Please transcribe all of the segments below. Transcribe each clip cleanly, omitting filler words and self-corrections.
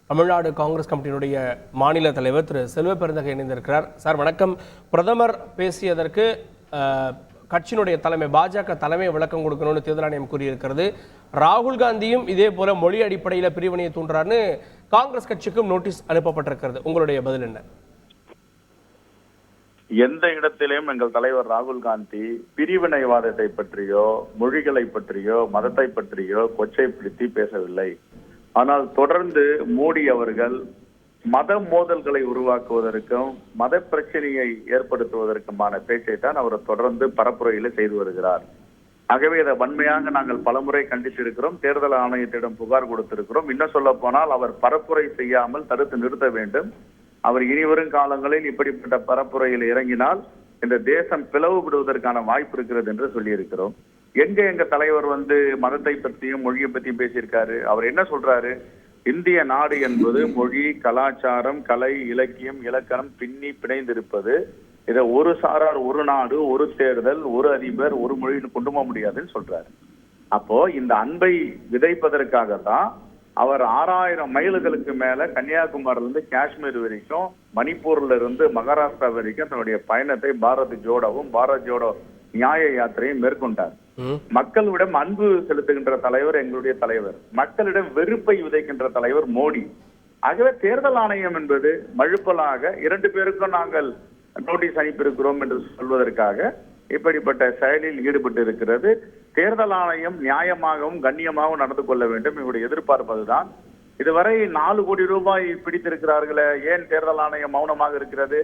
தமிழ்நாடு காங்கிரஸ் கமிட்டியினுடைய மாநில தலைவர் திரு செல்வ பெருந்தகை இணைந்திருக்கிறார். சார் வணக்கம். பிரதமர் பேசியதற்கு கட்சியினுடைய தலைமை பாஜக தலைமை விளக்கம் கொடுக்கணும்னு தேர்தல் ஆணையம் கூறியிருக்கிறது. ராகுல் காந்தியும் இதே போல மொழி அடிப்படையில் பிரிவினையை தூண்டுறாருன்னு காங்கிரஸ் கட்சிக்கும் நோட்டீஸ் அனுப்பப்பட்டிருக்கிறது. உங்களுடைய பதில் என்ன? எந்த இடத்திலும் எங்கள் தலைவர் ராகுல் காந்தி பிரிவினைவாதத்தை பற்றியோ மொழிகளை பற்றியோ மதத்தை பற்றியோ கொச்சைப்படுத்தி பேசவில்லை. ஆனால் தொடர்ந்து மோடி அவர்கள் மத மோதல்களை உருவாக்குவதற்கும் மத பிரச்சனையை ஏற்படுத்துவதற்குமான பேச்சை தான் அவர் தொடர்ந்து பரப்புரையில செய்து வருகிறார். ஆகவே இதை வன்மையாக நாங்கள் பலமுறை கண்டித்திருக்கிறோம். தேர்தல் ஆணையத்திடம் புகார் கொடுத்திருக்கிறோம். இன்னும் சொல்ல போனால் அவர் பரப்புரை செய்யாமல் தடுத்து நிறுத்த வேண்டும். அவர் இனிவரும் காலங்களில் இப்படிப்பட்ட பரப்புரையில் இறங்கினால் இந்த தேசம் பிளவுபடுவதற்கான வாய்ப்பு இருக்கிறது என்று சொல்லியிருக்கிறோம். எங்க தலைவர் மதத்தை பற்றியும் மொழியை பற்றியும் பேசியிருக்காரு. அவர் என்ன சொல்றாரு? இந்திய நாடு என்பது மொழி, கலாச்சாரம், கலை, இலக்கியம், இலக்கணம் பின்னி பிணைந்திருப்பது. இதை ஒரு சாரார், ஒரு நாடு, ஒரு தேர்தல், ஒரு அதிபர், ஒரு மொழின்னு கொண்டு போக முடியாதுன்னு சொல்றாரு. அப்போ இந்த அன்பை விதைப்பதற்காக தான் அவர் 6000 மைல்களுக்கு மேல கன்னியாகுமரியில இருந்து காஷ்மீர் வரைக்கும், மணிப்பூர்ல இருந்து மகாராஷ்டிரா வரைக்கும் தன்னுடைய பயணத்தை பாரத் ஜோடோவும் பாரத் ஜோடோ நியாய யாத்திரையும் மேற்கொண்டார். மக்களிடம் அன்பு செலுத்துகின்ற தலைவர் எங்களுடைய தலைவர், மக்களிடம் வெறுப்பை விதைக்கின்ற தலைவர் மோடி. ஆகவே தேர்தல் ஆணையம் என்பது மழுப்பலாக 2 பேருக்கும் நாங்கள் நோட்டீஸ் அனுப்பியிருக்கிறோம் என்று சொல்வதற்காக இப்படிப்பட்ட செயலில் ஈடுபட்டு இருக்கிறது. தேர்தல் ஆணையம் நியாயமாகவும் கண்ணியமாகவும் நடந்து கொள்ள வேண்டும். இவருடைய எதிர்பார்ப்பதுதான். இதுவரை 4 கோடி ரூபாய் பிடித்திருக்கிறார்களே, ஏன் தேர்தல் ஆணையம் மௌனமாக இருக்கிறது?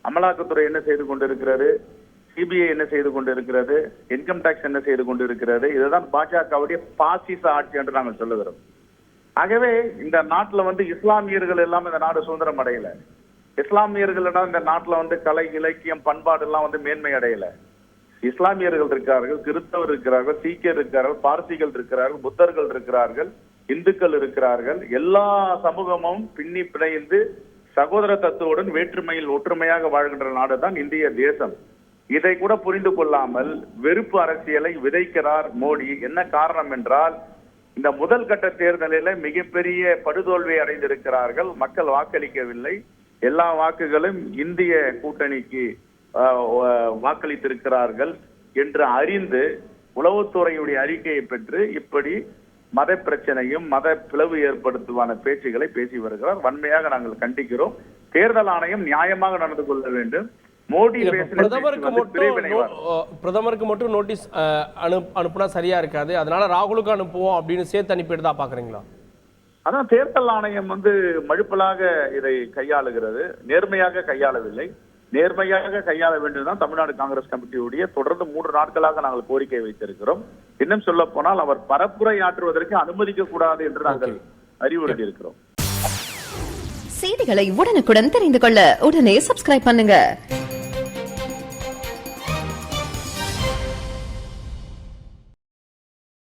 அமலாக்கத்துறை என்ன செய்து கொண்டிருக்கிறது? சிபிஐ என்ன செய்து கொண்டிருக்கிறது? இன்கம் டாக்ஸ் என்ன செய்து கொண்டிருக்கிறது? இதுதான் பாஜகவுடைய பாசிச ஆட்சி என்று நாங்கள் சொல்லுகிறோம். ஆகவே இந்த நாட்டுல இஸ்லாமியர்கள் எல்லாம் இந்த நாடு சுதந்திரம் அடையல. இஸ்லாமியர்களிடம் இந்த நாட்டுல கலை, இலக்கியம், பண்பாடு எல்லாம் மேன்மை அடையல. இஸ்லாமியர்கள் இருக்கிறார்கள், கிறிஸ்தவர் இருக்கிறார்கள், சீக்கியர் இருக்கிறார்கள், பார்சிகள் இருக்கிறார்கள், புத்தர்கள் இருக்கிறார்கள், இந்துக்கள் இருக்கிறார்கள். எல்லா சமூகமும் பின்னி பிணைந்து சகோதர தத்துவத்துடன் வேற்றுமையில் ஒற்றுமையாக வாழ்கின்ற நாடுதான் இந்திய தேசம். இதை கூட புரிந்து கொள்ளாமல் வெறுப்பு அரசியலை விதைக்கிறார் மோடி. என்ன காரணம் என்றால், இந்த முதல் கட்ட தேர்தலில் மிகப்பெரிய படுதோல்வி அடைந்திருக்கிறார்கள். மக்கள் வாக்களிக்கவில்லை. எல்லா வாக்குகளும் இந்திய கூட்டணிக்கு வாக்களித்திருக்கிறார்கள் என்று அறிந்து உளவுத்துறையுடைய அறிக்கையை பெற்று இப்படி மத பிரச்சனையும் மத பிளவு ஏற்படுத்துவான பேச்சுகளை பேசி வருகிறார். வன்மையாக நாங்கள் கண்டிக்கிறோம். தேர்தல் ஆணையம் நியாயமாக நடந்து கொள்ள வேண்டும். மோடி பிரதமருக்கு மட்டும் நோட்டீஸ் அனுப்புனா சரியா இருக்காது, அதனால ராகுலுக்கு அனுப்புவோம் அப்படின்னு சேர்த்து அனுப்பிட்டு தான் பாக்குறீங்களா? அதான் தேர்தல் ஆணையம் மழுப்பலாக இதை கையாளுகிறது, நேர்மையாக கையாளவில்லை. நேர்மையாக கையாள வேண்டியதுதான் தமிழ்நாடு காங்கிரஸ் கமிட்டியுடைய தொடர்ந்து 3 நாட்களாக நாங்கள் கோரிக்கை வைத்திருக்கிறோம். இன்னும் சொல்ல போனால் அவர் பரப்புரை ஆற்றுவதற்கு அனுமதிக்க கூடாது என்று நாங்கள் அறிவுறுத்தி இருக்கிறோம். செய்திகளை உடனுக்குடன் தெரிந்து கொள்ள உடனே சப்ஸ்கிரைப் பண்ணுங்க.